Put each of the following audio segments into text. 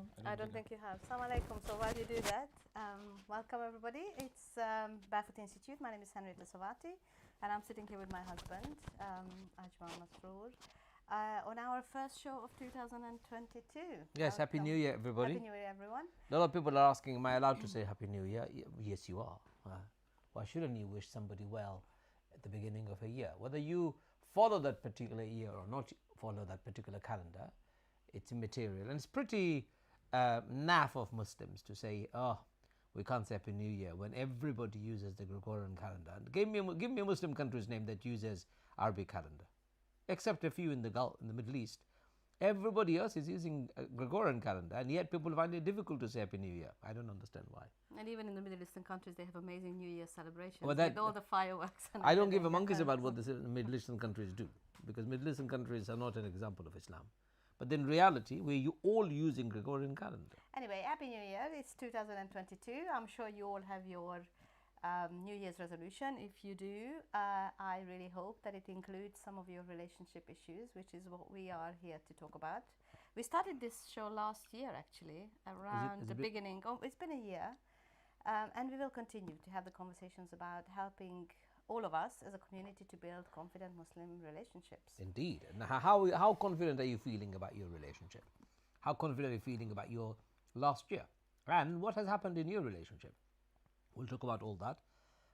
No, I don't think you have. Assalamu alaikum. So while you do that, welcome everybody. It's Barefoot Institute. My name is Henrietta Savati, and I'm sitting here with my husband, Ajmal Masroor, on our first show of 2022. Yes, Happy New Year, everybody. Happy New Year, everyone. A lot of people are asking, am I allowed to say Happy New Year? Yes, you are. Why shouldn't you wish somebody well at the beginning of a year? Whether you follow that particular year or not follow that particular calendar, it's immaterial. And it's pretty naff of Muslims to say, oh, we can't say Happy New Year when everybody uses the Gregorian calendar. Give me a Muslim country's name that uses Arabic calendar, except a few in the Gulf, in the Middle East. Everybody else is using a Gregorian calendar, and yet people find it difficult to say Happy New Year. I don't understand why. And even in the Middle Eastern countries, they have amazing New Year celebrations Well, with all the fireworks. And I don't give a monkey's about what the Middle Eastern countries do, because Middle Eastern countries are not an example of Islam. But in reality, we're all using Gregorian calendar. Anyway, Happy New Year. It's 2022. I'm sure you all have your New Year's resolution. If you do, I really hope that it includes some of your relationship issues, which is what we are here to talk about. We started this show last year, actually, around the beginning. Oh, it's been a year. And we will continue to have the conversations about helping all of us as a community to build confident Muslim relationships. Indeed. And how confident are you feeling about your relationship? How confident are you feeling about your last year? And what has happened in your relationship? We'll talk about all that.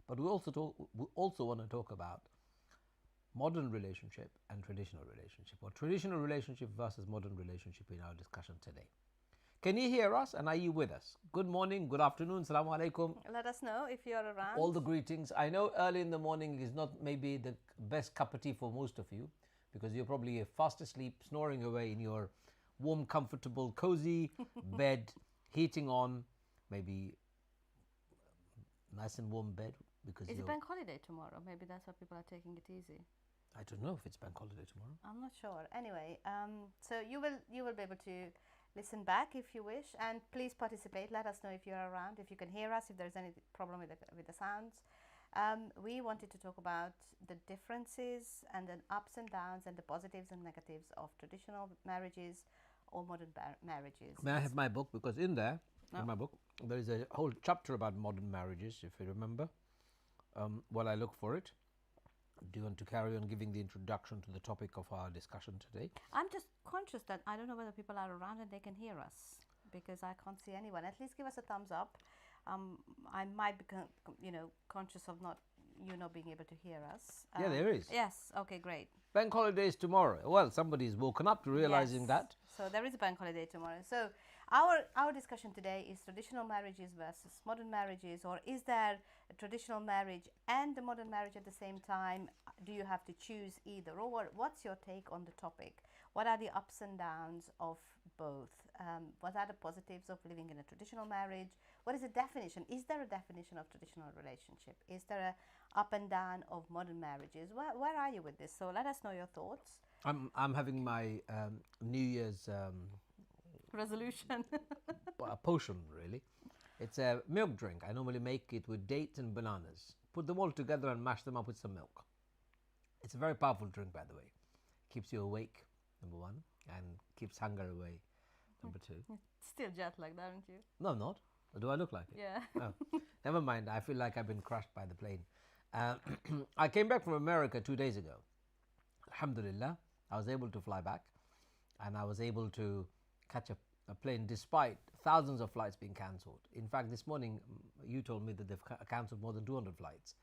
But we also want to talk about modern relationship and traditional relationship, or traditional relationship versus modern relationship in our discussion today. Can you hear us, and are you with us? Good morning, good afternoon, Assalamu alaikum. Let us know if you're around. All the greetings. I know early in the morning is not maybe the best cup of tea for most of you, because you're probably fast asleep, snoring away in your warm, comfortable, cozy bed, heating on, maybe nice and warm bed. Because is it bank holiday tomorrow? Maybe that's why people are taking it easy. I don't know if it's bank holiday tomorrow. I'm not sure. Anyway, so you will be able to listen back if you wish, and please participate. Let us know if you're around, if you can hear us, if there's any problem with the sounds. We wanted to talk about the differences and the ups and downs and the positives and negatives of traditional marriages or modern marriages. May I have my book? Because in there, in my book, there is a whole chapter about modern marriages, if you remember. While I look for it, do you want to carry on giving the introduction to the topic of our discussion today? I'm just conscious that I don't know whether people are around and they can hear us, because I can't see anyone. At least give us a thumbs up. I might be, conscious of not being able to hear us. Yeah, there is. Yes. Okay, great. Bank holiday is tomorrow. Well, somebody's woken up to realizing that. So there is a bank holiday tomorrow. So our discussion today is traditional marriages versus modern marriages, or is there a traditional marriage and a modern marriage at the same time? Do you have to choose either or? What's your take on the topic? What are the ups and downs of both? What are the positives of living in a traditional marriage? What is the definition? Is there a definition of traditional relationship? Is there a up and down of modern marriages? Where are you with this? So let us know your thoughts. I'm having my New Year's resolution potion, really. It's a milk drink. I normally make it with dates and bananas. Put them all together and mash them up with some milk. It's a very powerful drink, by the way. Keeps you awake, number one, and keeps hunger away, number two. Still jet lagged, aren't you? No, I'm not. Do I look like it? Yeah. Oh, never mind. I feel like I've been crushed by the plane. I came back from America 2 days ago. Alhamdulillah, I was able to fly back, and I was able to catch a plane despite thousands of flights being cancelled. In fact, this morning you told me that they've cancelled more than 200 flights,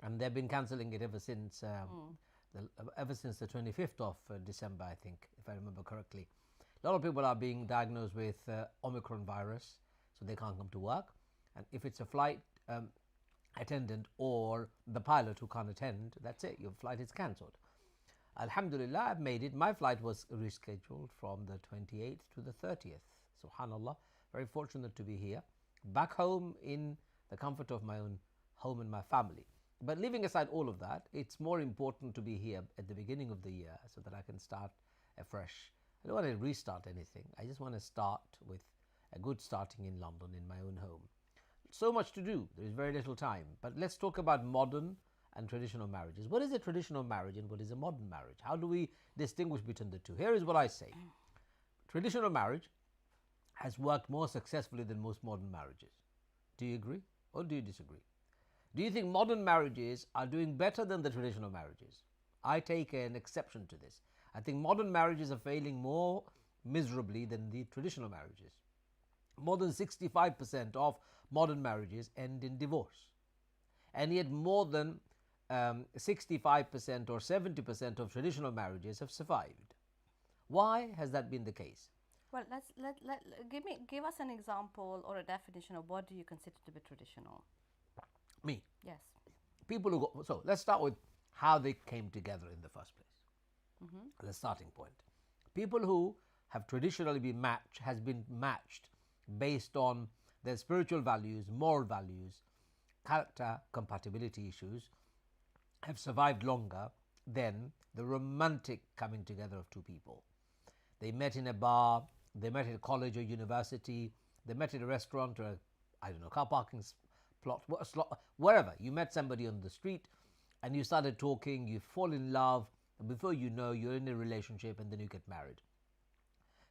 and they've been cancelling it ever since the 25th of December, I think, if I remember correctly. A lot of people are being diagnosed with Omicron virus, so they can't come to work. And if it's a flight attendant or the pilot who can't attend, that's it, your flight is cancelled. Alhamdulillah, I've made it. My flight was rescheduled from the 28th to the 30th. Subhanallah, very fortunate to be here, back home in the comfort of my own home and my family. But leaving aside all of that, it's more important to be here at the beginning of the year so that I can start afresh. I don't want to restart anything. I just want to start with a good starting in London, in my own home. So much to do. There is very little time. But let's talk about modern and traditional marriages. What is a traditional marriage and what is a modern marriage? How do we distinguish between the two? Here is what I say. Traditional marriage has worked more successfully than most modern marriages. Do you agree or do you disagree? Do you think modern marriages are doing better than the traditional marriages? I take an exception to this. I think modern marriages are failing more miserably than the traditional marriages. More than 65% of modern marriages end in divorce. And yet more than 65% or 70% of traditional marriages have survived. Why has that been the case? Well, give us an example or a definition of what do you consider to be traditional. Me. Yes. People who go, so let's start with how they came together in the first place. The starting point. People who have traditionally been matched based on their spiritual values, moral values, character compatibility issues, have survived longer than the romantic coming together of two people. They met in a bar, they met at a college or university, they met at a restaurant or a, I don't know, car parking plot, wherever. You met somebody on the street and you started talking, you fall in love, and before you know, you're in a relationship and then you get married.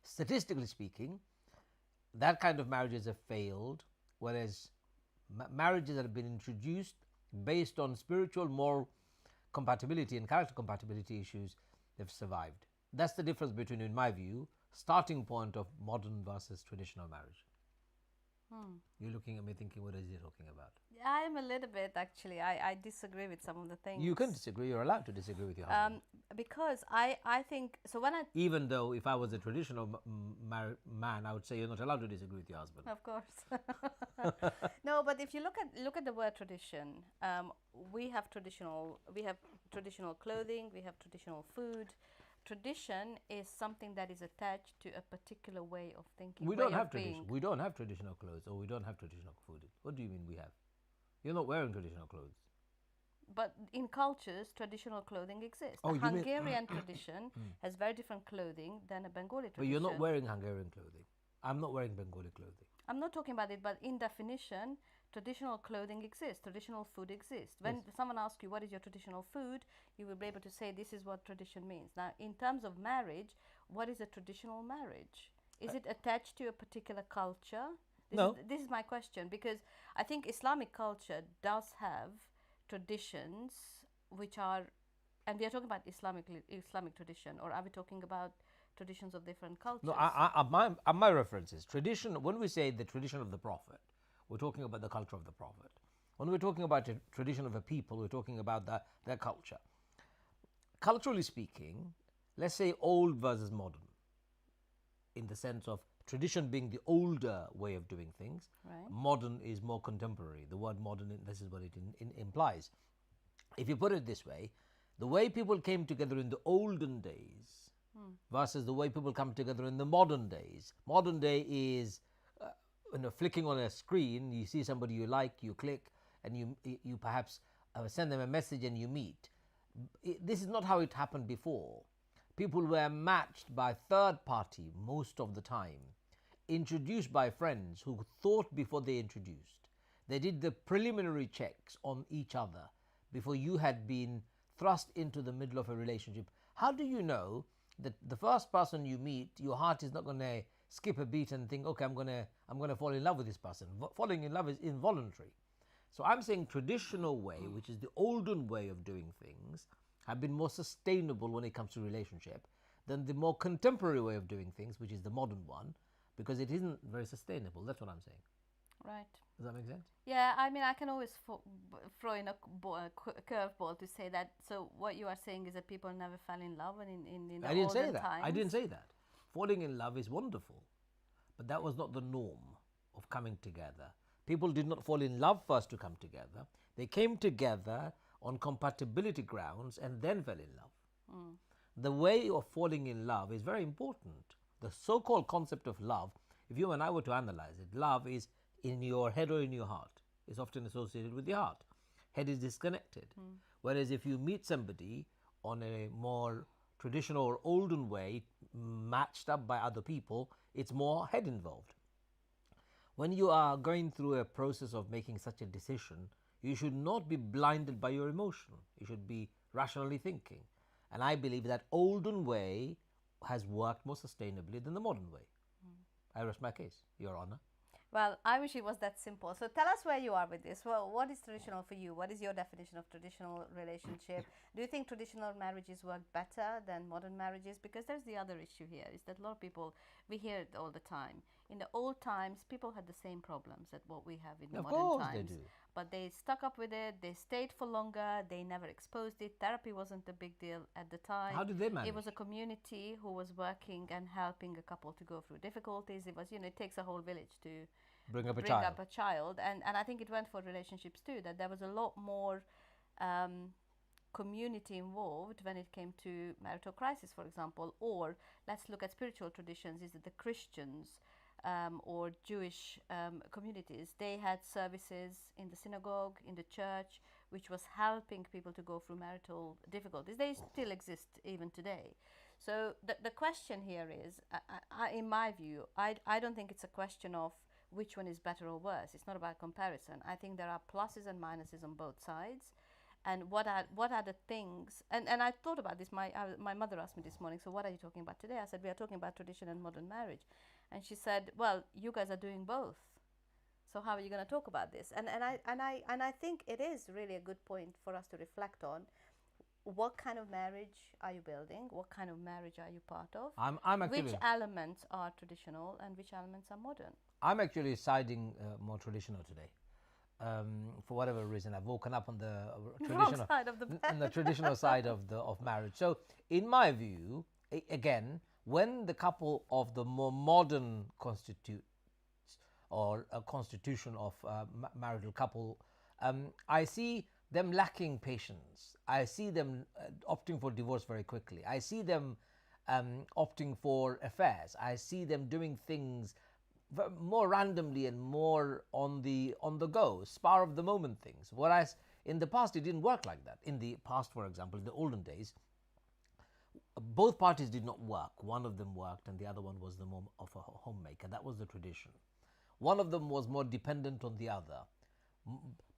Statistically speaking, that kind of marriages have failed, whereas marriages that have been introduced based on spiritual, moral compatibility and character compatibility issues, they've survived. That's the difference between, in my view, starting point of modern versus traditional marriage. You're looking at me thinking, what is he talking about? I'm a little bit, actually. I disagree with some of the things. You can disagree. You're allowed to disagree with your husband. Because I think, so when I... Even though if I was a traditional man, I would say you're not allowed to disagree with your husband. Of course. No, but if you look at the word tradition, we have traditional clothing, we have traditional food. Tradition is something that is attached to a particular way of thinking. We don't have tradition. We don't have traditional clothes, or we don't have traditional food. What do you mean we have? You're not wearing traditional clothes. But in cultures, traditional clothing exists. Oh, the Hungarian tradition has very different clothing than a Bengali tradition. But you're not wearing Hungarian clothing. I'm not wearing Bengali clothing. I'm not talking about it, but in definition, traditional clothing exists, traditional food exists. When someone asks you what is your traditional food, you will be able to say this is what tradition means. Now, in terms of marriage, what is a traditional marriage? Is it attached to a particular culture? No. This is my question, because I think Islamic culture does have traditions which are, and we are talking about Islamic tradition, or are we talking about traditions of different cultures? No, my reference is tradition. When we say the tradition of the Prophet, we're talking about the culture of the Prophet. When we're talking about the tradition of a people, we're talking about their culture. Culturally speaking, let's say old versus modern, in the sense of tradition being the older way of doing things, Right. modern is more contemporary. The word modern, this is what it implies. If you put it this way, the way people came together in the olden days versus the way people come together in the modern days. Modern day is flicking on a screen, you see somebody you like, you click, and you perhaps send them a message and you meet. This is not how it happened before. People were matched by third party most of the time, introduced by friends who thought before they introduced. They did the preliminary checks on each other before you had been thrust into the middle of a relationship. How do you know that the first person you meet, your heart is not going to skip a beat and think, okay, I'm going to fall in love with this person? Falling in love is involuntary. So I'm saying traditional way, which is the olden way of doing things, have been more sustainable when it comes to relationship than the more contemporary way of doing things, which is the modern one, because it isn't very sustainable. That's what I'm saying. Right. Does that make sense? Yeah, I mean, I can always throw in a curveball to say that. So what you are saying is that people never fell in love in the olden times. I didn't say that. Falling in love is wonderful, but that was not the norm of coming together. People did not fall in love first to come together. They came together on compatibility grounds and then fell in love. The way of falling in love is very important. The so-called concept of love, if you and I were to analyze it, love is in your head or in your heart. It's often associated with the heart. Head is disconnected. Whereas if you meet somebody on a more traditional or olden way, matched up by other people, it's more head involved. When you are going through a process of making such a decision, you should not be blinded by your emotion. You should be rationally thinking. And I believe that olden way has worked more sustainably than the modern way. I rest my case, Your Honor. Well, I wish it was that simple. So tell us where you are with this. Well, what is traditional for you? What is your definition of traditional relationship? Do you think traditional marriages work better than modern marriages? Because there's the other issue here is that a lot of people, we hear it all the time. In the old times, people had the same problems that what we have in the Of modern course times. they do. But they stuck up with it. They stayed for longer. They never exposed it. Therapy wasn't a big deal at the time. How did they manage? It was a community who was working and helping a couple to go through difficulties. It was, it takes a whole village to Bring up a bring child. up a child. And I think it went for relationships too, that there was a lot more community involved when it came to marital crisis, for example. Or let's look at spiritual traditions. Is that the Christians or Jewish communities, they had services in the synagogue, in the church, which was helping people to go through marital difficulties. They still exist even today. So the question here is, in my view, I don't think it's a question of which one is better or worse. It's not about comparison. I think there are pluses and minuses on both sides. And what are the things? And I thought about this. My mother asked me this morning, so what are you talking about today? I said, we are talking about tradition and modern marriage. And she said, well, you guys are doing both. So how are you going to talk about this? And I think it is really a good point for us to reflect on. What kind of marriage are you building? What kind of marriage are you part of? I'm actually, which elements are traditional and which elements are modern? I'm actually siding more traditional today. For whatever reason, I've woken up on the traditional side of the bed. on the traditional side of marriage. So, in my view, again, when the couple of the more modern constitutes or a constitution of marital couple, I see them lacking patience. I see them opting for divorce very quickly. I see them opting for affairs. I see them doing things more randomly and more on the go, spur of the moment things. Whereas in the past it didn't work like that. In the past, for example, in the olden days, both parties did not work. One of them worked and the other one was the more of a homemaker. That was the tradition. One of them was more dependent on the other.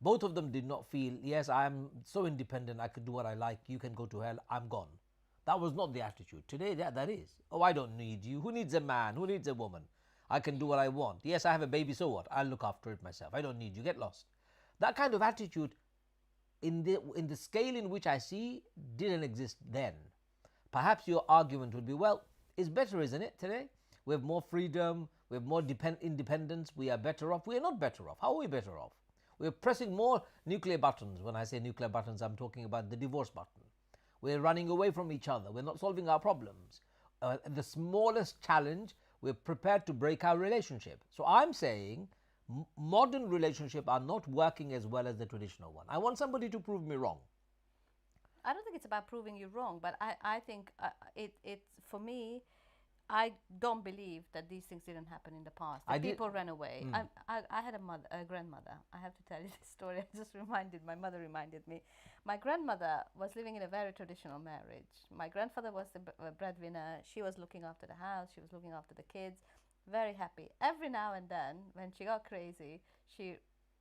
Both of them did not feel, yes, I am so independent, I could do what I like, you can go to hell, I'm gone. That was not the attitude. Today that is. Oh, I don't need you. Who needs a man? Who needs a woman? I can do what I want. Yes, I have a baby, so what? I'll look after it myself. I don't need you. Get lost. That kind of attitude in the scale in which I see didn't exist then. Perhaps your argument would be, well, it's better, isn't it, today? We have more freedom, we have more independence, we are better off. We are not better off. How are we better off? We're pressing more nuclear buttons. When I say nuclear buttons, I'm talking about the divorce button. We're running away from each other. We're not solving our problems. The smallest challenge, we're prepared to break our relationship. So I'm saying modern relationships are not working as well as the traditional one. I want somebody to prove me wrong. I don't think it's about proving you wrong, but I think it's for me, I don't believe that these things didn't happen in the past. People ran away. I had a grandmother. I have to tell you this story. My mother reminded me. My grandmother was living in a very traditional marriage. My grandfather was the breadwinner. She was looking after the house. She was looking after the kids. Very happy. Every now and then, when she got crazy, she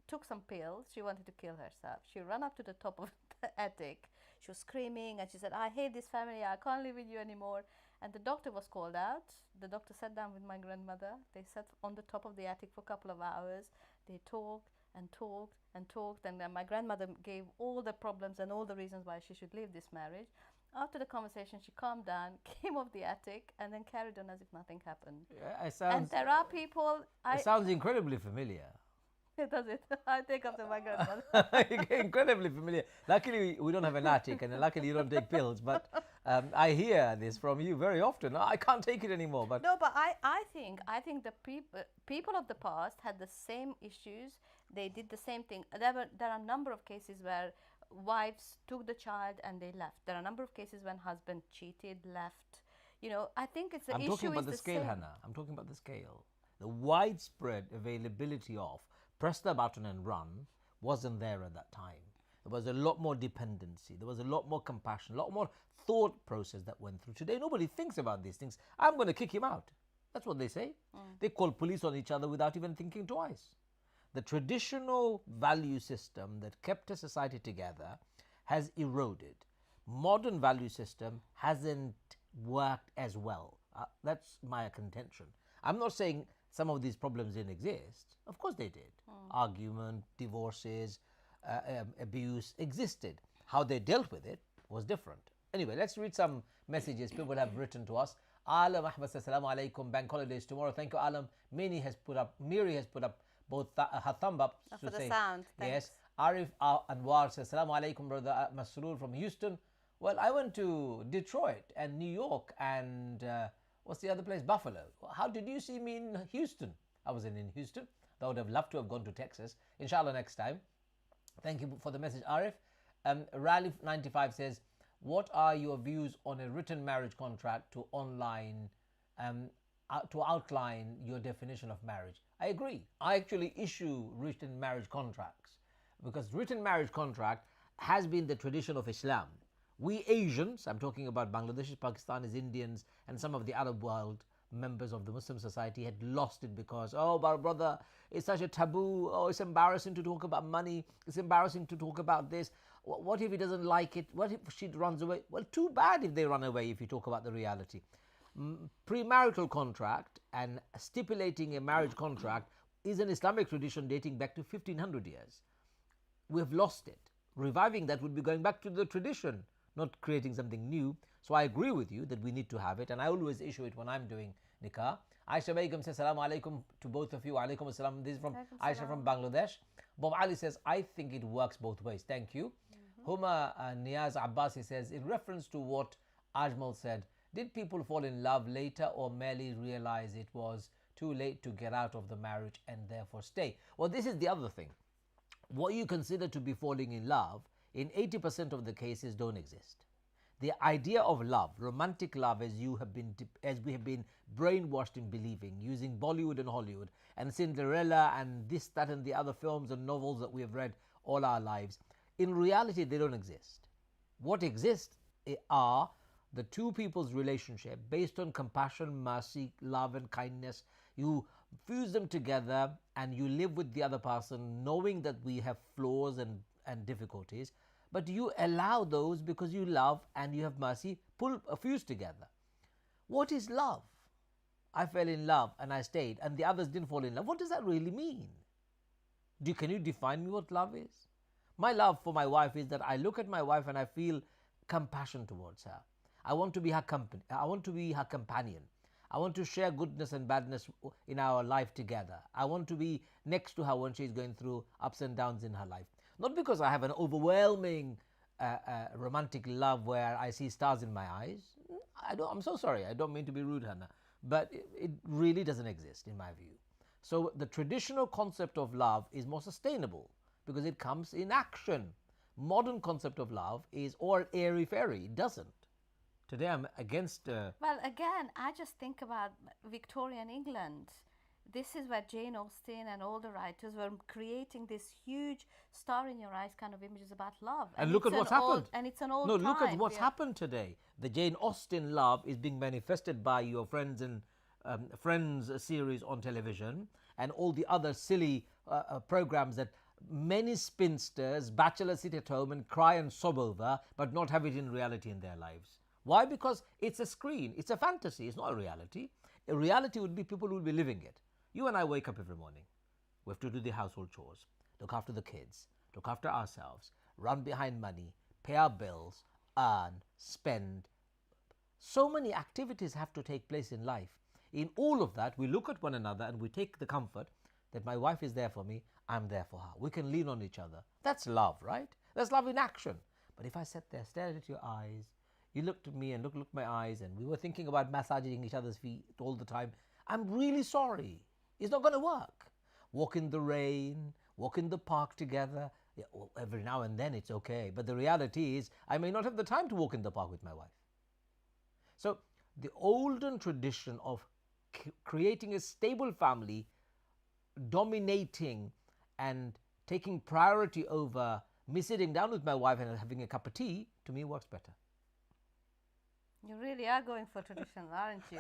took some pills. She wanted to kill herself. She ran up to the top of the attic. She was screaming and she said, I hate this family. I can't live with you anymore. And the doctor was called out. The doctor sat down with my grandmother. They sat on the top of the attic for a couple of hours. They talked and talked and talked. And then my grandmother gave all the problems and all the reasons why she should leave this marriage. After the conversation, she calmed down, came off the attic, and then carried on as if nothing happened. And there are people... It sounds incredibly familiar. Does it? I take after my grandmother. Incredibly familiar. Luckily, we don't have an attic, and luckily you don't take pills. But I hear this from you very often. I can't take it anymore. But no, but I think the people of the past had the same issues. They did the same thing. There are a number of cases where wives took the child and they left. There are a number of cases when husband cheated, left. I think it's the issue. I'm talking about is the scale, Hannah. I'm talking about the scale. The widespread availability of press the button and run wasn't there at that time. There was a lot more dependency. There was a lot more compassion, a lot more thought process that went through. Today, nobody thinks about these things. I'm going to kick him out. That's what they say. They call police on each other without even thinking twice. The traditional value system that kept a society together has eroded. Modern value system hasn't worked as well. That's my contention. I'm not saying some of these problems didn't exist. Of course they did. Argument, divorces, abuse existed. How they dealt with it was different. Anyway, let's read some messages people have written to us. Alam Ahmed says, Assalamu alaikum, bank holidays tomorrow. Thank you, Alam. Miri has put up both her thumb up for to the say sound. Thanks. yes. Arif Anwar says, Assalamu alaikum, brother Masroor from Houston. Well, I went to Detroit and New York and what's the other place? Buffalo. How did you see me in Houston? I wasn't in Houston. I would have loved to have gone to Texas. Inshallah, next time. Thank you for the message, Arif. Rally95 says, what are your views on a written marriage contract to outline your definition of marriage? I agree. I actually issue written marriage contracts because written marriage contract has been the tradition of Islam. We Asians, I'm talking about Bangladeshis, Pakistanis, Indians, and some of the Arab world members of the Muslim society had lost it because, oh, brother, it's such a taboo. Oh, it's embarrassing to talk about money. It's embarrassing to talk about this. What if he doesn't like it? What if she runs away? Well, too bad if they run away if you talk about the reality. Premarital contract and stipulating a marriage contract is an Islamic tradition dating back to 1500 years. We have lost it. Reviving that would be going back to the tradition, not creating something new. So I agree with you that we need to have it, and I always issue it when I'm doing nikah. Aisha Begum says, Assalamu alaikum to both of you. Alaikum assalam. This is from Aisha from Bangladesh. Bob Ali says, I think it works both ways. Thank you. Huma Niaz Abbasi says, in reference to what Ajmal said, did people fall in love later or merely realize it was too late to get out of the marriage and therefore stay? Well, this is the other thing. What you consider to be falling in love, in 80% of the cases don't exist. The idea of love, romantic love, as we have been brainwashed in believing, using Bollywood and Hollywood and Cinderella and this, that, and the other films and novels that we have read all our lives, in reality, they don't exist. What exists are the two people's relationship based on compassion, mercy, love, and kindness. You fuse them together and you live with the other person knowing that we have flaws and difficulties, but you allow those because you love and you have mercy, fuse together. What is love? I fell in love and I stayed and the others didn't fall in love. What does that really mean? Can you define me what love is? My love for my wife is that I look at my wife and I feel compassion towards her. I want to be her company. I want to be her companion. I want to share goodness and badness in our life together. I want to be next to her when she's going through ups and downs in her life. Not because I have an overwhelming romantic love where I see stars in my eyes. I'm so sorry. I don't mean to be rude, Hannah. But it really doesn't exist in my view. So the traditional concept of love is more sustainable because it comes in action. Modern concept of love is all airy-fairy. It doesn't. Today I'm against... Well, again, I just think about Victorian England. This is where Jane Austen and all the writers were creating this huge star in your eyes kind of images about love. And look at what's happened. And it's an old No, time. look at what's happened today. The Jane Austen love is being manifested by your Friends and Friends series on television and all the other silly programs that many spinsters, bachelors sit at home and cry and sob over, but not have it in reality in their lives. Why? Because it's a screen. It's a fantasy. It's not a reality. A reality would be people who will be living it. You and I wake up every morning. We have to do the household chores, look after the kids, look after ourselves, run behind money, pay our bills, earn, spend. So many activities have to take place in life. In all of that, we look at one another and we take the comfort that my wife is there for me, I'm there for her. We can lean on each other. That's love, right? That's love in action. But if I sat there, stared at your eyes, you looked at me and looked at my eyes, and we were thinking about massaging each other's feet all the time, I'm really sorry. It's not going to work. Walk in the rain, walk in the park together. Yeah, well, every now and then it's okay. But the reality is, I may not have the time to walk in the park with my wife. So the olden tradition of creating a stable family, dominating and taking priority over me sitting down with my wife and having a cup of tea, to me works better. You really are going for tradition, aren't you?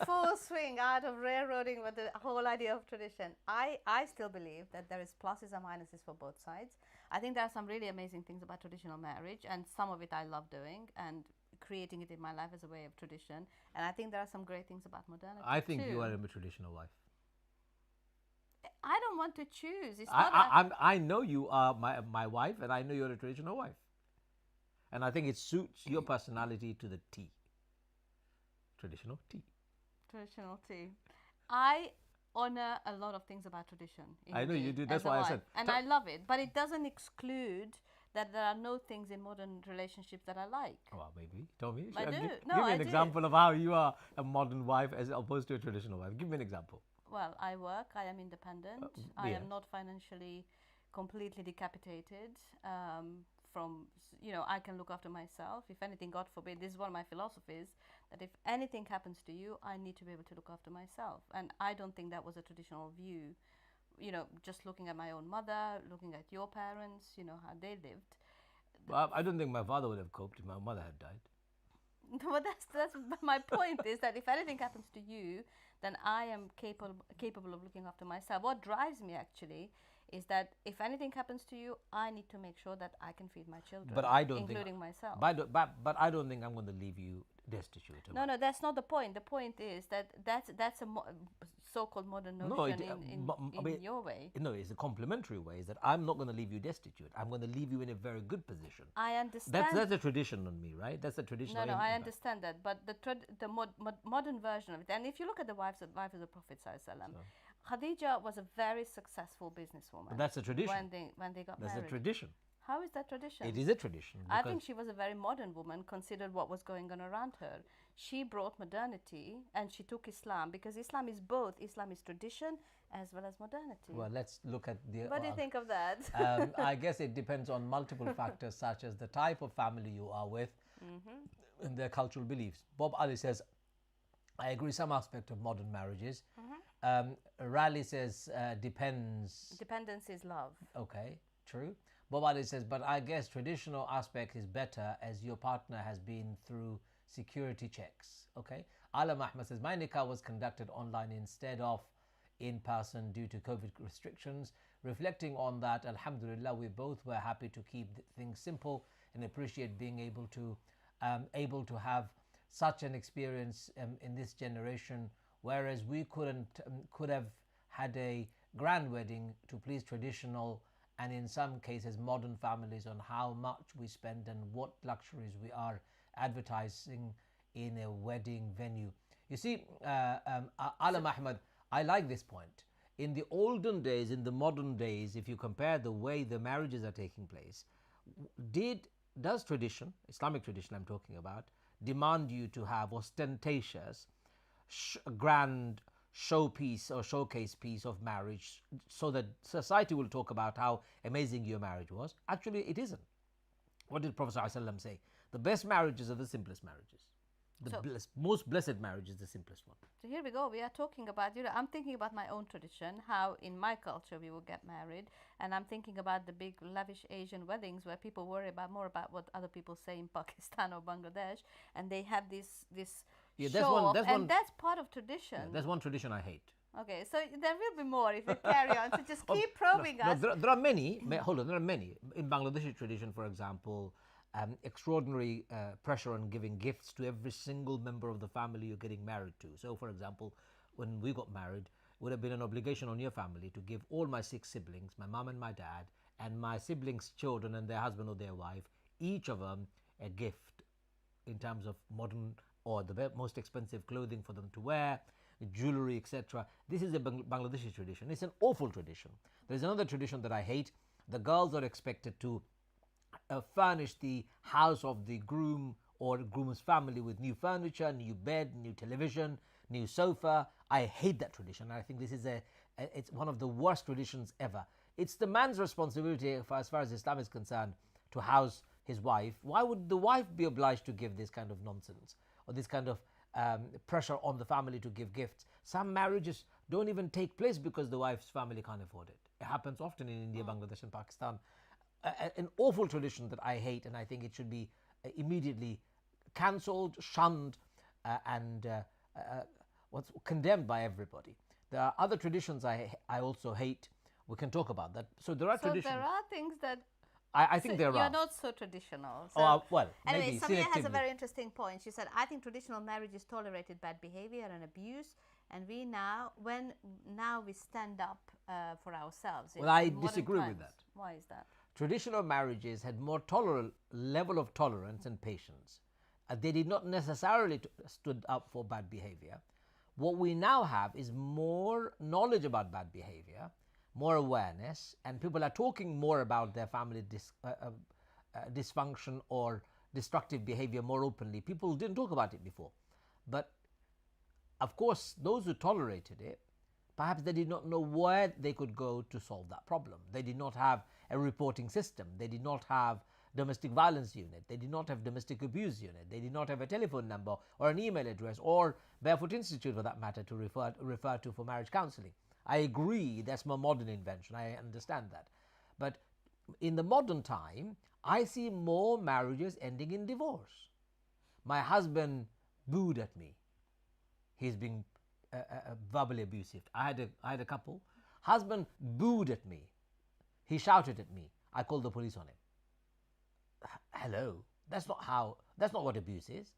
Full swing out of railroading with the whole idea of tradition. I still believe that there is pluses and minuses for both sides. I think there are some really amazing things about traditional marriage, and some of it I love doing and creating it in my life as a way of tradition. And I think there are some great things about modernity. I think too. you are a traditional wife. want to choose. It's not. I know you are my wife, and I know you're a traditional wife, and I think it suits your personality to the T. Traditional T. Traditional tea. I honor a lot of things about tradition. I know you do. That's as a why I wife. said. And I love it. But it doesn't exclude that there are no things in modern relationships that I like. Well, maybe. Tell me. I do. Give No, me I an do. example of how you are a modern wife as opposed to a traditional wife. Give me an example. Well, I work. I am independent. I yes. am not financially completely decapitated. I can look after myself. If anything, God forbid, this is one of my philosophies, that if anything happens to you, I need to be able to look after myself. And I don't think that was a traditional view. Just looking at my own mother, looking at your parents, how they lived. Well, I don't think my father would have coped if my mother had died. But that's my point is that if anything happens to you, then I am capable of looking after myself. What drives me actually is that if anything happens to you, I need to make sure that I can feed my children, But I don't including think, myself. But I don't think I'm going to leave you destitute. No, that's not the point. The point is that that's a so-called modern notion in your way. No, it's a complementary way. Is that I'm not going to leave you destitute. I'm going to leave you in a very good position. I understand. That's a tradition on me, right? That's a tradition. No, I understand that. But the modern version of it, and if you look at the wives of the Prophet ﷺ, Khadija was a very successful businesswoman. But that's a tradition. When they got married. That's a tradition. How is that tradition? It is a tradition. I think she was a very modern woman, considered what was going on around her. She brought modernity and she took Islam, because Islam is both. Islam is tradition as well as modernity. Well, let's look at the... What do you think of that? I guess it depends on multiple factors, such as the type of family you are with and their cultural beliefs. Bob Ali says, I agree some aspect of modern marriages. Raleigh says, depends. Dependence is love. Okay, true. Bob Ali says, but I guess traditional aspect is better as your partner has been through security checks. Okay. Alam Ahmed says, my nikah was conducted online instead of in person due to COVID restrictions. Reflecting on that, alhamdulillah, we both were happy to keep things simple and appreciate being able to have such an experience in this generation, whereas we could have had a grand wedding to please traditional and in some cases modern families on how much we spend and what luxuries we are advertising in a wedding venue. You see, Alam Ahmed, I like this point. In the olden days, in the modern days, if you compare the way the marriages are taking place, does tradition, Islamic tradition I'm talking about, demand you to have ostentatious, grand showpiece or showcase piece of marriage so that society will talk about how amazing your marriage was? Actually, it isn't. What did Prophet ﷺ say? The best marriages are the simplest marriages. The most blessed marriage is the simplest one. So here we go. We are talking about, I'm thinking about my own tradition, how in my culture we would get married. And I'm thinking about the big lavish Asian weddings where people worry more about what other people say in Pakistan or Bangladesh. And they have this show off, and that's part of tradition. Yeah, that's one tradition I hate. Okay, so there will be more if we carry on. So just keep probing us. No, there are many. Hold on, there are many. In Bangladeshi tradition, for example, extraordinary pressure on giving gifts to every single member of the family you're getting married to. So, for example, when we got married, it would have been an obligation on your family to give all my 6 siblings, my mom and my dad, and my siblings' children and their husband or their wife, each of them a gift in terms of modern or the most expensive clothing for them to wear, jewelry, etc. This is a Bangladeshi tradition. It's an awful tradition. There's another tradition that I hate. The girls are expected to furnish the house of the groom or groom's family with new furniture, new bed, new television, new sofa. I hate that tradition. I think this is it's one of the worst traditions ever. It's the man's responsibility, as far as Islam is concerned, to house his wife. Why would the wife be obliged to give this kind of nonsense or this kind of pressure on the family to give gifts? Some marriages don't even take place because the wife's family can't afford it. It happens often in India, Bangladesh and Pakistan. An awful tradition that I hate, and I think it should be immediately cancelled, shunned, and condemned by everybody. There are other traditions I also hate. We can talk about that. So there are traditions. So there are things that I think there are. You're not so traditional. So well, anyway, maybe Samia has a selectively. very interesting point. She said, I think traditional marriage is tolerated bad behavior and abuse, and now we stand up for ourselves. Well, I in modern disagree with times. that. Why is that? Traditional marriages had more level of tolerance and patience. They did not necessarily stood up for bad behavior. What we now have is more knowledge about bad behavior, more awareness, and people are talking more about their family dysfunction or destructive behavior more openly. People didn't talk about it before. But of course, those who tolerated it, perhaps they did not know where they could go to solve that problem. They did not have a reporting system. They did not have domestic violence unit. They did not have domestic abuse unit. They did not have a telephone number or an email address or Barefoot Institute for that matter to refer to for marriage counseling. I agree that's more modern invention. I understand that. But in the modern time, I see more marriages ending in divorce. My husband booed at me. He's being verbally abusive. I had a couple. Husband booed at me. He shouted at me. I called the police on him. Hello, that's not what abuse is.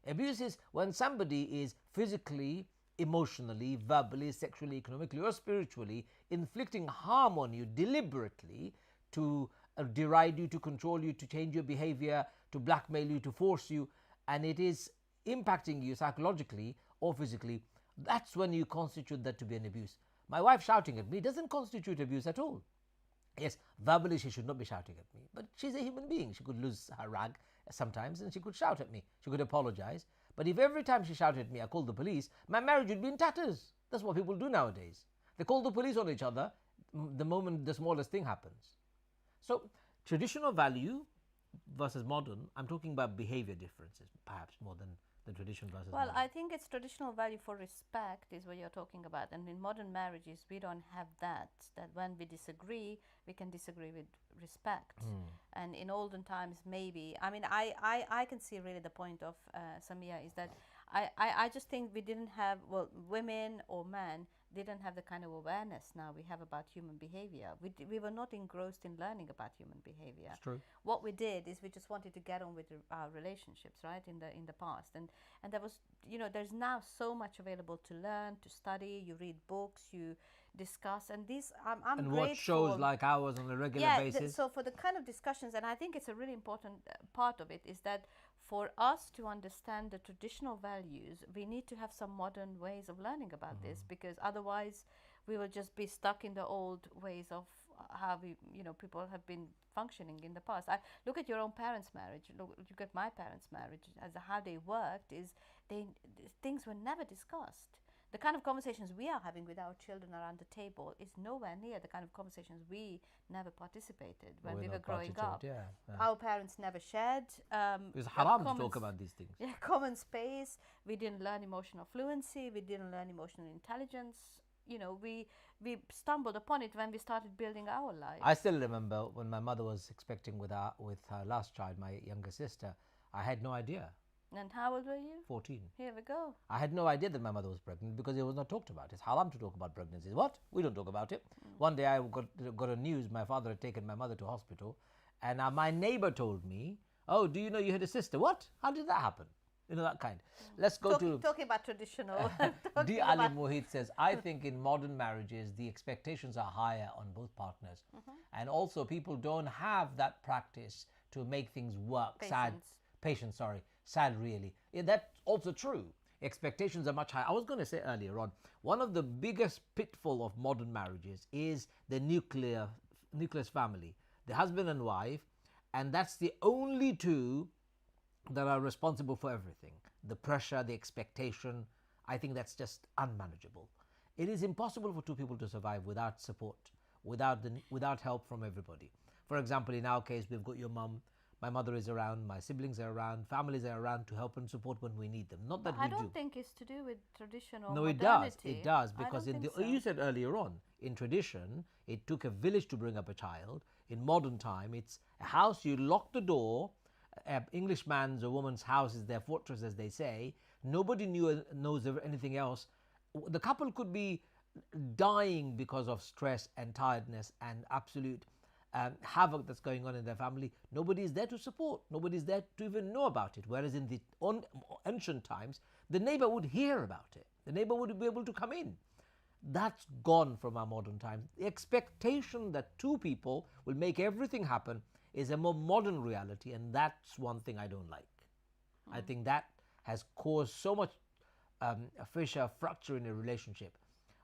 Abuse is when somebody is physically, emotionally, verbally, sexually, economically, or spiritually inflicting harm on you deliberately to deride you, to control you, to change your behavior, to blackmail you, to force you, and it is impacting you psychologically or physically. That's when you constitute that to be an abuse. My wife shouting at me doesn't constitute abuse at all. Yes, verbally she should not be shouting at me, but she's a human being. She could lose her rag sometimes and she could shout at me. She could apologize. But if every time she shouted at me I called the police, my marriage would be in tatters. That's what people do nowadays. They call the police on each other the moment the smallest thing happens. So traditional value versus modern, I'm talking about behavior differences perhaps more than the tradition versus Well, modern. I think it's traditional value for respect is what you're talking about. And in modern marriages, we don't have that. That when we disagree, we can disagree with respect. And in olden times, maybe, I mean, I can see really the point of Samia is that I just think we didn't have, well, women or men didn't have the kind of awareness now we have about human behavior. We were not engrossed in learning about human behavior. It's true. What we did is we just wanted to get on with our relationships, right, in the past. And there was, there's now so much available to learn, to study. You read books, you discuss, and these I'm and grateful. watch shows like ours on a regular basis. So for the kind of discussions, and I think it's a really important part of it, is that for us to understand the traditional values, we need to have some modern ways of learning about this, because otherwise we will just be stuck in the old ways of how people have been functioning in the past. I look at your own parents' marriage, look at my parents' marriage, as how they worked, things were never discussed. The kind of conversations we are having with our children around the table is nowhere near the kind of conversations we never participated when we were growing up. Yeah. Our parents never shared. It was haram to talk about these things. Yeah, common space. We didn't learn emotional fluency. We didn't learn emotional intelligence. We stumbled upon it when we started building our lives. I still remember when my mother was expecting with her last child, my younger sister. I had no idea. And how old were you? 14. Here we go. I had no idea that my mother was pregnant because it was not talked about. It's haram to talk about pregnancies. What? We don't talk about it. One day I got a news my father had taken my mother to hospital, and my neighbor told me, "Oh, do you know you had a sister?" What? How did that happen? That kind. Let's go talking about traditional. D. Ali Mohit says, I think in modern marriages the expectations are higher on both partners, and also people don't have that practice to make things work. Patience, sad really. That's also true. Expectations are much higher. I was going to say earlier on, one of the biggest pitfall of modern marriages is the nucleus family, the husband and wife, and that's the only two that are responsible for everything. The pressure, the expectation, I think that's just unmanageable. It is impossible for two people to survive without support, without help from everybody. For example, in our case, we've got your mum, my mother is around, my siblings are around, families are around to help and support when we need them. Not that I don't think it's to do with tradition or no, modernity. it does, because you said earlier on, in tradition, it took a village to bring up a child. In modern time, it's a house, you lock the door, an Englishman's or woman's house is their fortress, as they say. Nobody knows of anything else. The couple could be dying because of stress and tiredness and absolute havoc that's going on in their family. Nobody is there to support. Nobody is there to even know about it. Whereas in the ancient times, the neighbor would hear about it. The neighbor would be able to come in. That's gone from our modern times. The expectation that two people will make everything happen is a more modern reality, and that's one thing I don't like. I think that has caused so much a fissure, fracture in a relationship.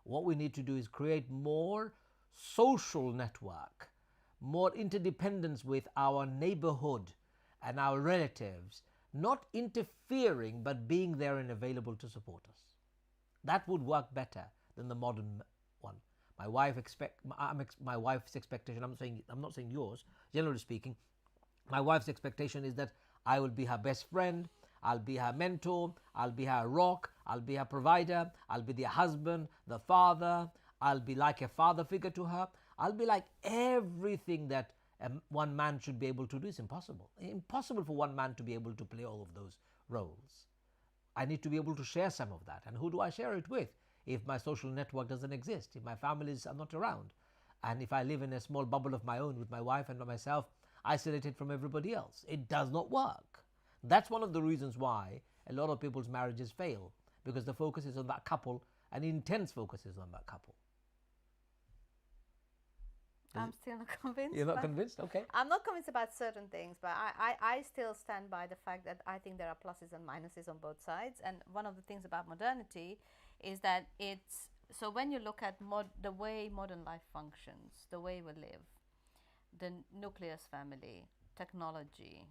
What we need to do is create more social network, more interdependence with our neighborhood and our relatives, not interfering but being there and available to support us. That would work better than the modern one. My wife's expectation. I'm not saying yours. Generally speaking, my wife's expectation is that I will be her best friend. I'll be her mentor. I'll be her rock. I'll be her provider. I'll be the husband, the father. I'll be like a father figure to her. I'll be like everything that one man should be able to do. Is impossible. Impossible for one man to be able to play all of those roles. I need to be able to share some of that. And who do I share it with? If my social network doesn't exist, if my families are not around, and if I live in a small bubble of my own with my wife and myself, isolated from everybody else, it does not work. That's one of the reasons why a lot of people's marriages fail, because the focus is on that couple, and intense focus is on that couple. I'm still not convinced. You're not convinced? Okay. I'm not convinced about certain things, but I still stand by the fact that I think there are pluses and minuses on both sides. And one of the things about modernity is that it's, so when you look at the way modern life functions, the way we live, the nucleus family, technology,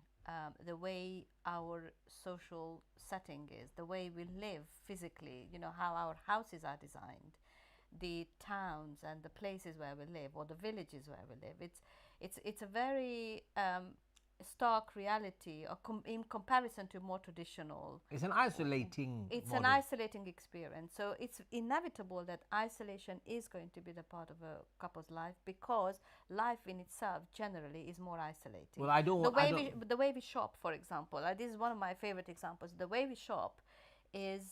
the way our social setting is, the way we live physically, you know, how our houses are designed, the towns and the places where we live, or the villages where we live. It's a very stark reality, or in comparison to more traditional. It's an isolating. It's model. an isolating experience. So it's inevitable that isolation is going to be the part of a couple's life, because life in itself generally is more isolating. Well, I don't. The way we shop, for example, this is one of my favorite examples. The way we shop is,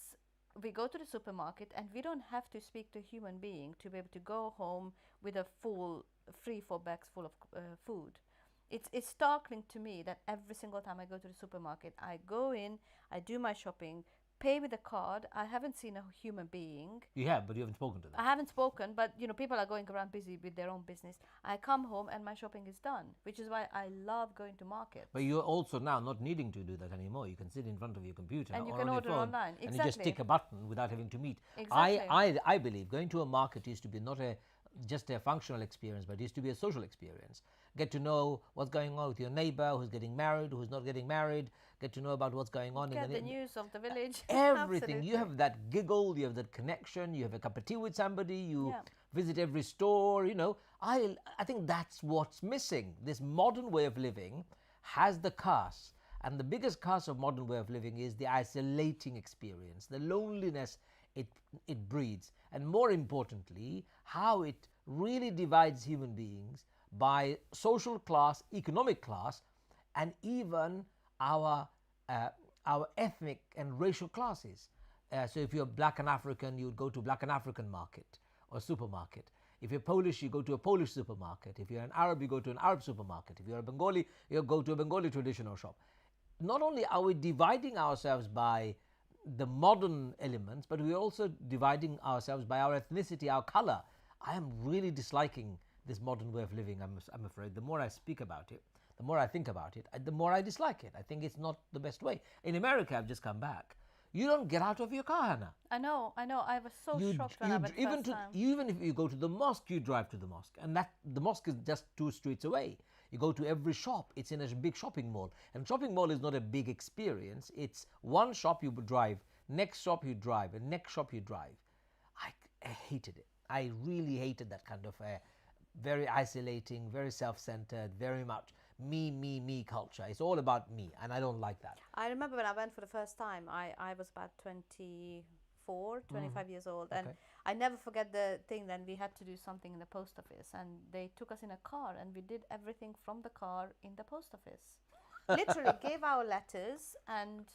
we go to the supermarket and we don't have to speak to a human being to be able to go home with a full 3-4 bags full of food. It's startling to me that every single time I go to the supermarket, I go in, I do my shopping, pay with a card. I haven't seen a human being. You have, but you haven't spoken to them. I haven't spoken, but you know, people are going around busy with their own business. I come home and my shopping is done, which is why I love going to markets. But you're also now not needing to do that anymore. You can sit in front of your computer and you or can on order your phone, online. and you just tick a button without having to meet. Exactly. I believe going to a market used to be not just a functional experience, but it used to be a social experience. Get to know what's going on with your neighbor, who's getting married, who's not getting married. Get to know about what's going on Get in the news of the village. Everything. Absolutely. You have that giggle, you have that connection, you have a cup of tea with somebody, you visit every store, you know. I think that's what's missing. This modern way of living has the curse. And the biggest curse of modern way of living is the isolating experience, the loneliness it breeds, and more importantly, how it really divides human beings by social class, economic class, and even our ethnic and racial classes. So if you're black and African, you would go to a black and African market or supermarket. If you're Polish, you go to a Polish supermarket. If you're an Arab, you go to an Arab supermarket. If you're a Bengali, you go to a Bengali traditional shop. Not only are we dividing ourselves by the modern elements, but we're also dividing ourselves by our ethnicity, our color. I am really disliking this modern way of living, I'm afraid. The more I speak about it, the more I think about it, the more I dislike it. I think it's not the best way. In America, I've just come back. You don't get out of your car, Hannah. I know. I was so shocked when I went first time. Even if you go to the mosque, you drive to the mosque. And the mosque is just 2 streets away. You go to every shop. It's in a big shopping mall. And shopping mall is not a big experience. It's one shop you drive, next shop you drive, and next shop you drive. I hated it. I really hated that kind of very isolating, very self-centered, very much me culture. It's all about me, and I don't like that. I remember when I went for the first time, I was about 24, 25 years old, and I never forget the thing that we had to do something in the post office, and they took us in a car, and we did everything from the car in the post office. Literally gave our letters, and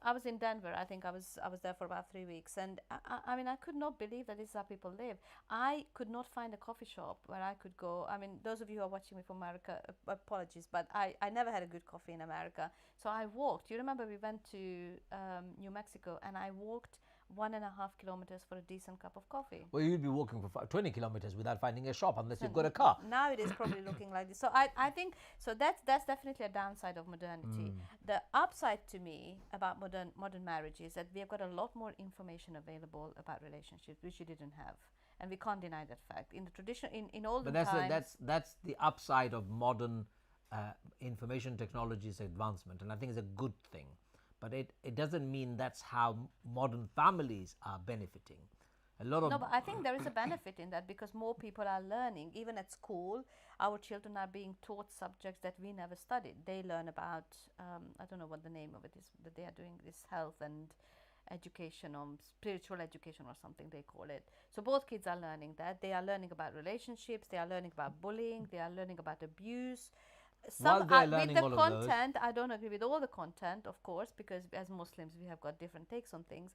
I was in Denver. I think I was there for about 3 weeks, and I mean, I could not believe that this is how people live. I could not find a coffee shop where I could go. I mean, those of you who are watching me from America, apologies, but I never had a good coffee in America. So I walked. You remember we went to New Mexico, and I walked 1.5 kilometers for a decent cup of coffee. Well, you'd be walking for 20 kilometers without finding a shop unless So you've got a car. now it is probably looking like this. So I think so that's definitely a downside of modernity. The upside to me about modern marriage is that we have got a lot more information available about relationships, which you didn't have, and we can't deny that fact. In the tradition, in olden times, that's the upside of modern information technology's advancement, and I think it's a good thing. But it doesn't mean that's how modern families are benefiting. A lot of no, but I think there is a benefit in that because more people are learning. Even at school, our children are being taught subjects that we never studied. They learn about I don't know what the name of it is, but they are doing this health and education or spiritual education or something they call it. So both kids are learning that. They are learning about relationships. They are learning about bullying. They are learning about abuse. While they're learning with the all of those- content, I don't agree with all the content, of course, because as Muslims we have got different takes on things.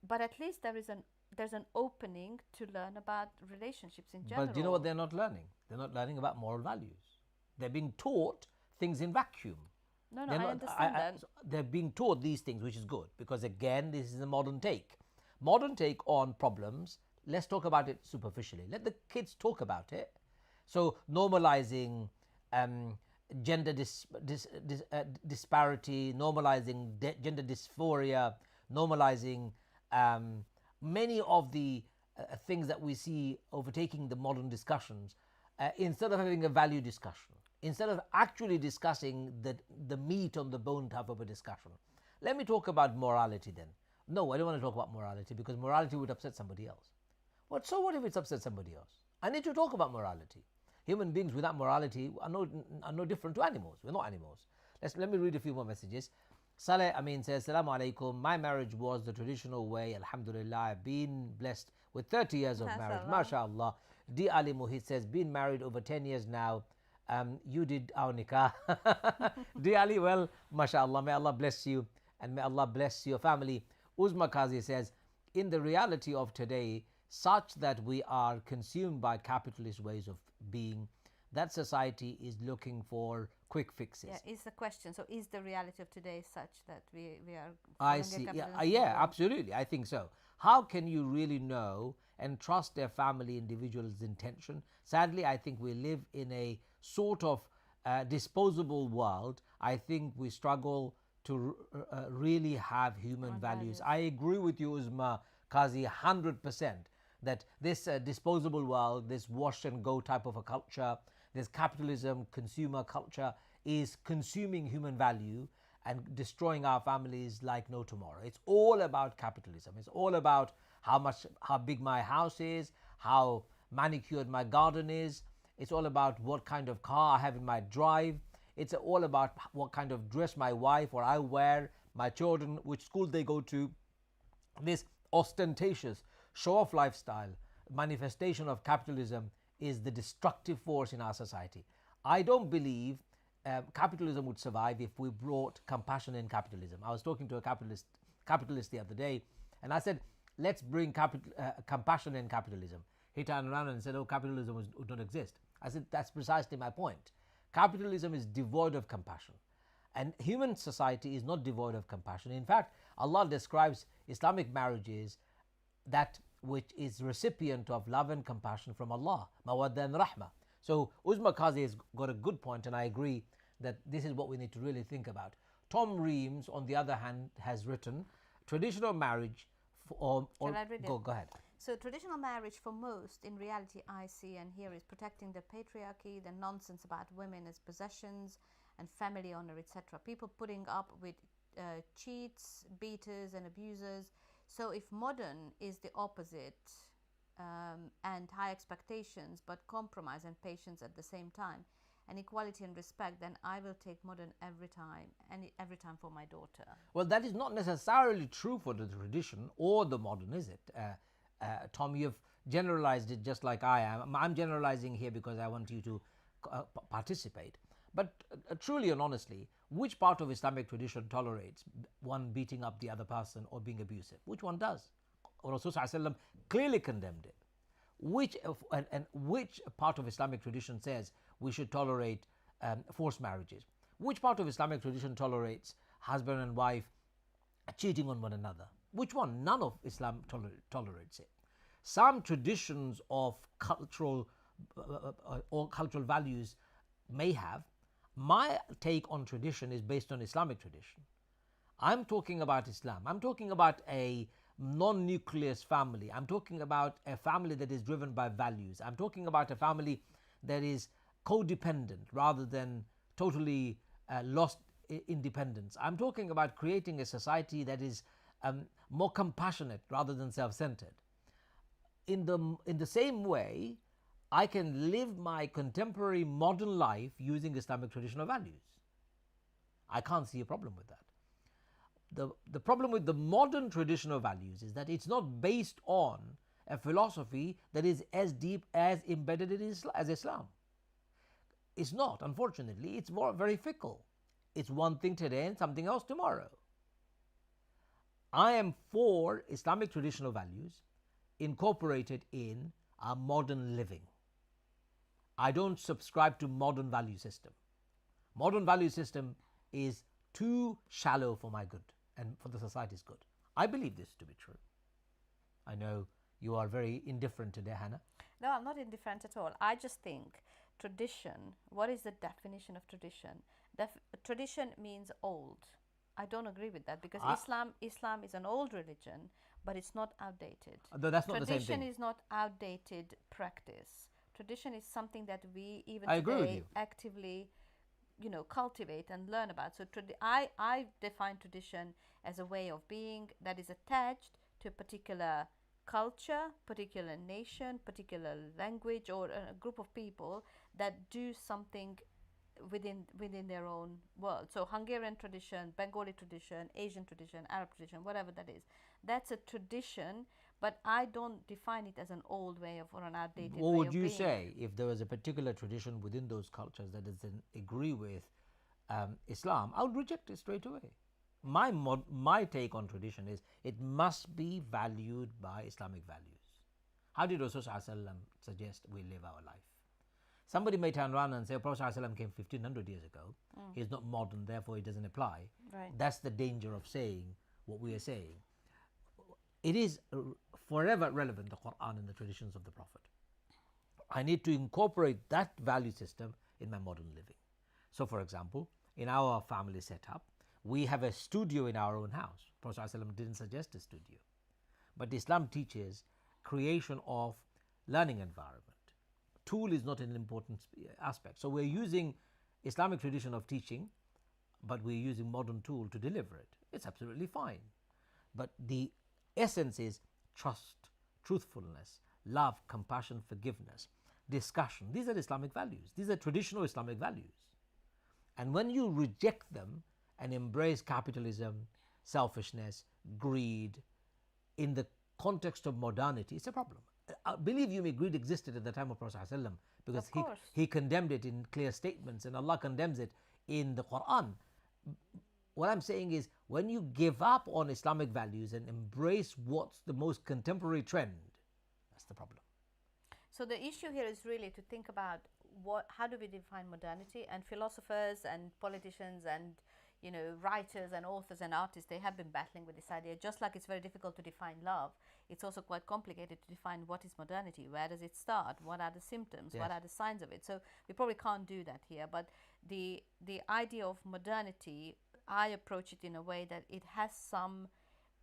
But at least there's an opening to learn about relationships in general. But do you know what they're not learning? They're not learning about moral values. They're being taught things in vacuum. No, They're I not- understand that. They're being taught these things, which is good, because again, this is a modern take. Modern take on problems. Let's talk about it superficially. Let the kids talk about it. So normalizing gender disparity, normalizing gender dysphoria, normalizing many of the things that we see overtaking the modern discussions, instead of having a value discussion, instead of actually discussing the meat on the bone type of a discussion. Let me talk about morality then. No, I don't want to talk about morality because morality would upset somebody else. So what if it's upset somebody else? I need to talk about morality. Human beings without morality are no different to animals. We're not animals. Let me read a few more messages. Saleh Amin says, Assalamu alaikum. My marriage was the traditional way. Alhamdulillah. I've been blessed with 30 years of marriage. MashaAllah. D. Ali Muhit says, been married over 10 years now. You did our nikah. D. Ali, well, MashaAllah. May Allah bless you and may Allah bless your family. Uzma Qazi says, in the reality of today, such that we are consumed by capitalist ways of being, that society is looking for quick fixes. Yeah, is the question. So is the reality of today such that we are I following a see. capitalist Yeah, model? absolutely. I think so. How can you really know and trust their family individual's intention? Sadly, I think we live in a sort of disposable world. I think we struggle to really have human values. I agree with you, Uzma Qazi, 100%. That this disposable world, this wash and go type of a culture, this capitalism, consumer culture is consuming human value and destroying our families like no tomorrow. It's all about capitalism. It's all about how big my house is, how manicured my garden is. It's all about what kind of car I have in my drive. It's all about what kind of dress my wife or I wear, my children, which school they go to. This ostentatious show-off lifestyle, manifestation of capitalism, is the destructive force in our society. I don't believe capitalism would survive if we brought compassion in capitalism. I was talking to a capitalist the other day, and I said, let's bring compassion in capitalism. He turned around and said, oh, capitalism would not exist. I said, that's precisely my point. Capitalism is devoid of compassion. And human society is not devoid of compassion. In fact, Allah describes Islamic marriages that which is recipient of love and compassion from Allah, mawadda and rahmah. So Uzma Qazi has got a good point, and I agree that this is what we need to really think about. Tom Reams, on the other hand, has written, traditional marriage Shall I read it? Go ahead. So traditional marriage for most, in reality, I see and hear, is protecting the patriarchy, the nonsense about women as possessions and family honor, etc. People putting up with cheats, beaters and abusers. So if modern is the opposite, and high expectations but compromise and patience at the same time, and equality and respect, then I will take modern every time for my daughter. Well, that is not necessarily true for the tradition or the modern, is it? Tom, you've generalized it just like I am. I'm generalizing here because I want you to participate. But truly and honestly, which part of Islamic tradition tolerates one beating up the other person or being abusive? Which one does? Rasulullah clearly condemned it. Which part of Islamic tradition says we should tolerate forced marriages? Which part of Islamic tradition tolerates husband and wife cheating on one another? Which one? None of Islam tolerates it. Some traditions of cultural or cultural values may have. My take on tradition is based on Islamic tradition. I'm talking about Islam. I'm talking about a non-nucleus family. I'm talking about a family that is driven by values. I'm talking about a family that is codependent rather than totally lost independence. I'm talking about creating a society that is more compassionate rather than self-centered. In the same way, I can live my contemporary modern life using Islamic traditional values. I can't see a problem with that. The problem with the modern traditional values is that it's not based on a philosophy that is as deep as embedded as Islam. It's not, unfortunately. It's very fickle. It's one thing today and something else tomorrow. I am for Islamic traditional values incorporated in our modern living. I don't subscribe to modern value system. Modern value system is too shallow for my good and for the society's good. I believe this to be true. I know you are very indifferent today, Hannah. No, I'm not indifferent at all. I just think tradition, what is the definition of tradition? Tradition means old. I don't agree with that because Islam is an old religion, but it's not outdated. That's not the same thing. Tradition is not outdated practice. Tradition is something that we even I agree with today you. actively, cultivate and learn about. So I define tradition as a way of being that is attached to a particular culture, particular nation, particular language, or a group of people that do something within their own world. So Hungarian tradition, Bengali tradition, Asian tradition, Arab tradition, whatever that is, that's a tradition, but I don't define it as an old way of or an outdated way of being. What would you say if there was a particular tradition within those cultures that doesn't agree with Islam? I would reject it straight away. My take on tradition is it must be valued by Islamic values. How did Rasulullah suggest we live our life? Somebody may turn around and say, Prophet ﷺ came 1500 years ago. He's not modern, therefore it doesn't apply. Right. That's the danger of saying what we are saying. It is forever relevant, the Quran and the traditions of the Prophet. I need to incorporate that value system in my modern living. So, for example, in our family setup, we have a studio in our own house. Prophet ﷺ didn't suggest a studio. But Islam teaches creation of learning environment. Tool is not an important aspect. So we're using Islamic tradition of teaching, but we're using modern tool to deliver it. It's absolutely fine. But the essence is trust, truthfulness, love, compassion, forgiveness, discussion. These are Islamic values. These are traditional Islamic values. And when you reject them and embrace capitalism, selfishness, greed in the context of modernity, it's a problem. Believe you me, greed existed at the time of Prophet ﷺ because he condemned it in clear statements, and Allah condemns it in the Quran. What I'm saying is, when you give up on Islamic values and embrace what's the most contemporary trend, that's the problem. So the issue here is really to think about how do we define modernity, and philosophers and politicians and writers and authors and artists, they have been battling with this idea. Just like it's very difficult to define love, it's also quite complicated to define what is modernity. Where does it start? What are the symptoms? Yes. What are the signs of it? So we probably can't do that here. But the idea of modernity, I approach it in a way that it has some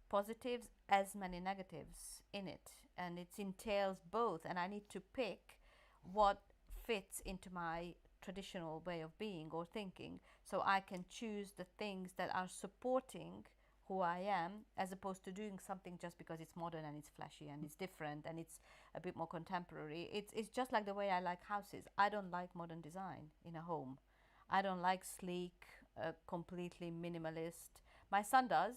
positives as many negatives in it, and it entails both. And I need to pick what fits into my traditional way of being or thinking, so I can choose the things that are supporting who I am, as opposed to doing something just because it's modern and it's flashy and it's different and it's a bit more contemporary. It's just like the way I like houses. I don't like modern design in a home. I don't like sleek, completely minimalist. My son does,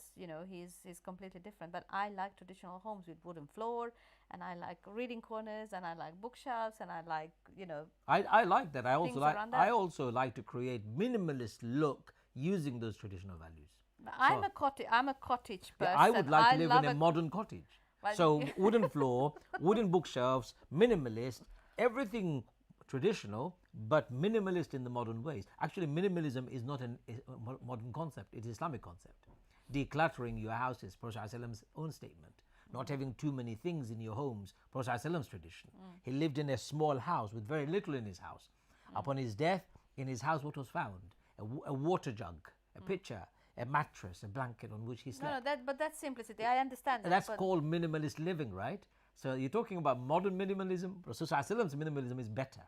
he's completely different, but I like traditional homes with wooden floor, and I like reading corners, and I like bookshelves, and I like, I like that. I also like to create minimalist look using those traditional values. I'm a cottage person. I would like to live in a modern cottage. Well, so wooden floor, wooden bookshelves, minimalist, everything traditional, but minimalist in the modern ways. Actually, minimalism is not a modern concept. It is Islamic concept. Decluttering your house is Prophet ﷺ's own statement. Not having too many things in your homes, Prophet ﷺ's tradition. He lived in a small house with very little in his house. Upon his death, in his house, what was found? A water jug, a pitcher, a mattress, a blanket on which he slept. No, but that's simplicity. I understand that. That's called minimalist living, right? So you're talking about modern minimalism. Rasul's minimalism is better.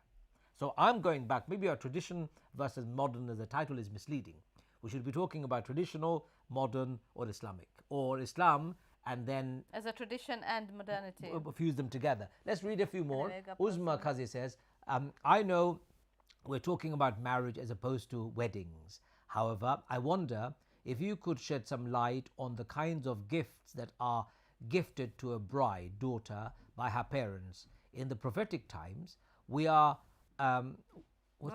So I'm going back. Maybe our tradition versus modern as the title is misleading. We should be talking about traditional, modern, or Islamic, or Islam, and then as a tradition and modernity. Fuse them together. Let's read a few more. Anyway, Uzma Kazi says, I know we're talking about marriage as opposed to weddings. However, I wonder if you could shed some light on the kinds of gifts that are gifted to a bride, daughter, by her parents. In the prophetic times, we are were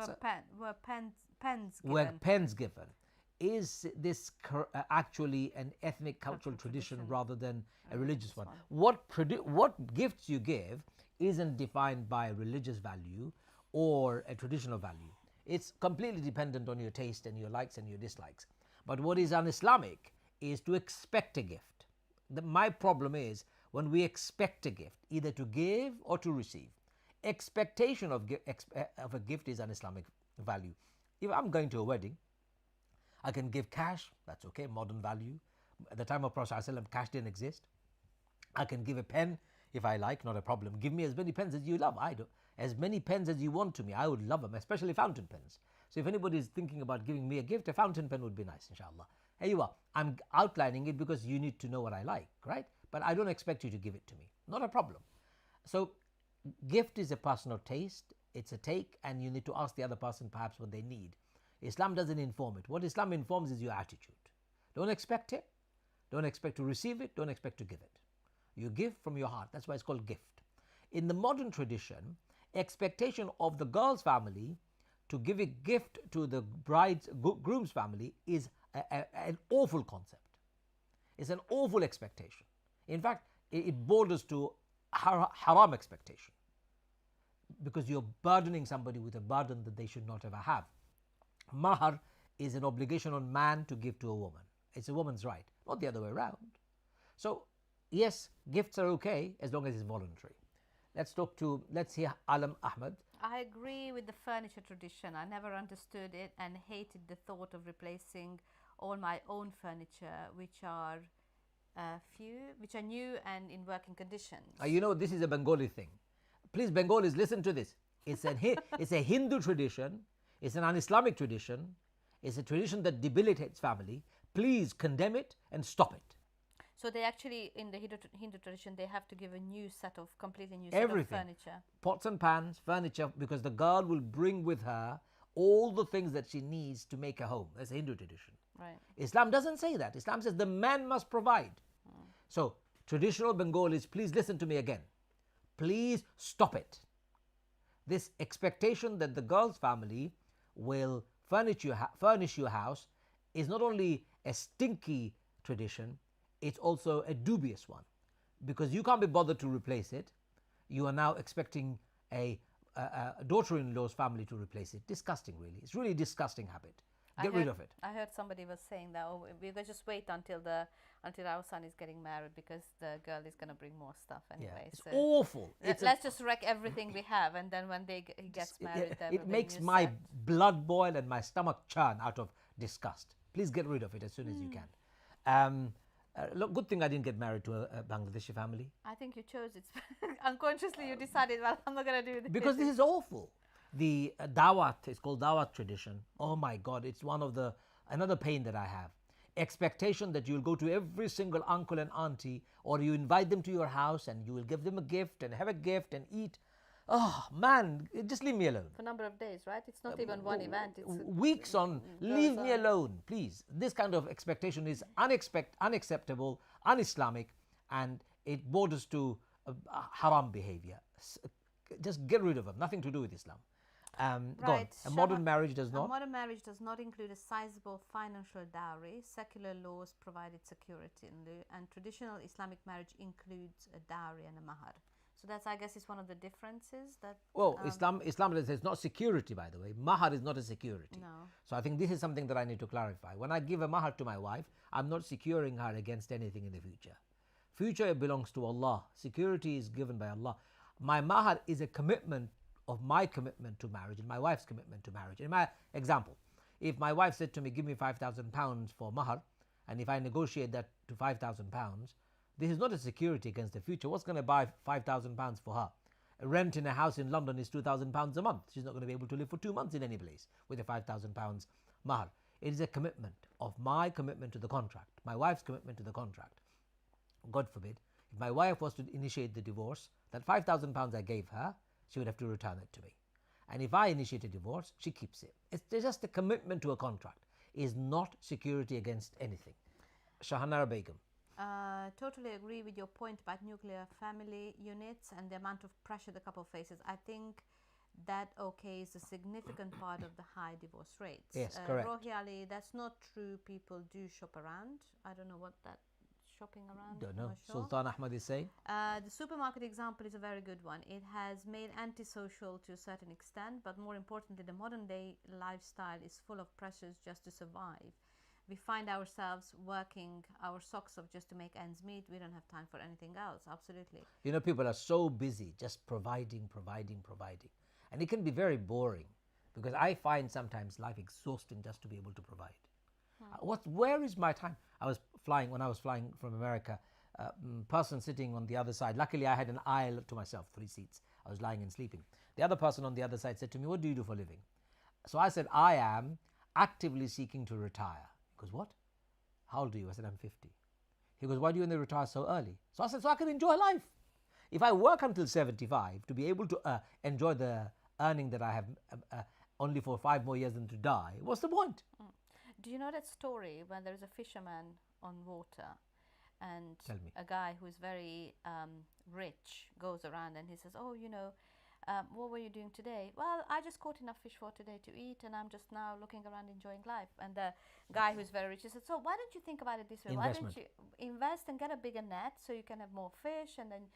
pens given. Were pens given. Is this actually an ethnic cultural tradition rather than a religious one? What gifts you give isn't defined by a religious value or a traditional value. It's completely dependent on your taste and your likes and your dislikes. But what is un-Islamic is to expect a gift. My problem is when we expect a gift, either to give or to receive. Expectation of a gift is an Islamic value. If I'm going to a wedding, I can give cash, that's okay, modern value. At the time of Prophet ﷺ, cash didn't exist. I can give a pen if I like, not a problem. Give me as many pens as you love. I do. As many pens as you want to me, I would love them, especially fountain pens. So if anybody is thinking about giving me a gift, a fountain pen would be nice, inshallah. Here you are. I'm outlining it because you need to know what I like, right? But I don't expect you to give it to me. Not a problem. So gift is a personal taste. It's a take, and you need to ask the other person perhaps what they need. Islam doesn't inform it. What Islam informs is your attitude. Don't expect it. Don't expect to receive it. Don't expect to give it. You give from your heart. That's why it's called gift. In the modern tradition, expectation of the girl's family to give a gift to the groom's family is an awful concept. It's an awful expectation. In fact, it borders to haram expectation, because you're burdening somebody with a burden that they should not ever have. Mahar is an obligation on man to give to a woman. It's a woman's right, not the other way around. So, yes, gifts are okay as long as it's voluntary. Let's hear Alam Ahmed. I agree with the furniture tradition. I never understood it and hated the thought of replacing all my own furniture, which are new and in working conditions. This is a Bengali thing. Please, Bengalis, listen to this. It's a Hindu tradition. It's an un-Islamic tradition. It's a tradition that debilitates family. Please condemn it and stop it. So they actually, in the Hindu tradition, they have to give completely new set of furniture. Pots and pans, furniture, because the girl will bring with her all the things that she needs to make a home. That's a Hindu tradition. Right. Islam doesn't say that. Islam says the man must provide. So, traditional Bengalis, please listen to me again. Please stop it. This expectation that the girl's family will furnish your house is not only a stinky tradition, it's also a dubious one, because you can't be bothered to replace it. You are now expecting a daughter-in-law's family to replace it. Disgusting, really. It's really a disgusting habit. Get rid of it. I heard somebody was saying that we could just wait until our son is getting married, because the girl is going to bring more stuff anyway. Yeah, it's awful. Let's just wreck everything we have, and then when he gets married, it makes my blood boil and my stomach churn out of disgust. Please get rid of it as soon as you can. Look, good thing I didn't get married to a Bangladeshi family. I think you chose it. Unconsciously, you decided, well, I'm not going to do this. Because this is awful. The dawat, it's called dawat tradition. Oh my God, it's another pain that I have. Expectation that you'll go to every single uncle and auntie, or you invite them to your house and you will give them a gift and have a gift and eat. Oh man, just leave me alone. For a number of days, right? It's not even one event. It's weeks on. Leave me alone, please. This kind of expectation is unacceptable, un-Islamic, and it borders to haram behavior. Just get rid of them. Nothing to do with Islam. Right. A modern marriage does not. A modern marriage does not include a sizable financial dowry. Secular laws provided security in lieu, and traditional Islamic marriage includes a dowry and a mahar. So that's, I guess, is one of the differences that. Well, Islam says it's not security, by the way. Mahar is not a security. No. So I think this is something that I need to clarify. When I give a mahar to my wife, I'm not securing her against anything in the future. Future belongs to Allah. Security is given by Allah. My mahar is a commitment of my commitment to marriage and my wife's commitment to marriage. In my example, if my wife said to me, give me £5,000 for mahar, and if I negotiate that to £5,000, this is not a security against the future. What's going to buy £5,000 for her? A rent in a house in London is £2,000 a month. She's not going to be able to live for 2 months in any place with a £5,000 mahar. It is a commitment of my commitment to the contract, my wife's commitment to the contract. God forbid, if my wife was to initiate the divorce, that £5,000 I gave her, she would have to return it to me. And if I initiate a divorce, she keeps it. It's just a commitment to a contract. It is not security against anything. Shahanara Begum. Totally agree with your point about nuclear family units and the amount of pressure the couple faces. I think that is a significant part of the high divorce rates. Yes, correct. Rohi Ali, that's not true. People do shop around. I don't know what that shopping around. Don't know. Sure. Sultan Ahmad is saying. The supermarket example is a very good one. It has made antisocial to a certain extent, but more importantly, the modern day lifestyle is full of pressures just to survive. We find ourselves working our socks off just to make ends meet. We don't have time for anything else. Absolutely. You know, people are so busy just providing. And it can be very boring because I find sometimes life exhausting just to be able to provide. Where is my time? When I was flying from America, person sitting on the other side, luckily I had an aisle to myself, 3 seats. I was lying and sleeping. The other person on the other side said to me, what do you do for a living? So I said, I am actively seeking to retire. He goes, what? How old are you? I said, I'm 50. He goes, why do you want to retire so early? So I said, so I can enjoy life. If I work until 75 to be able to enjoy the earning that I have only for 5 more years and to die, what's the point? Do you know that story when there is a fisherman on water and a guy who is very rich goes around and he says, oh, what were you doing today? Well, I just caught enough fish for today to eat and I'm just now looking around enjoying life. And the guy who's very rich, he said, so why don't you think about it this way? Why don't you invest and get a bigger net so you can have more fish, and then,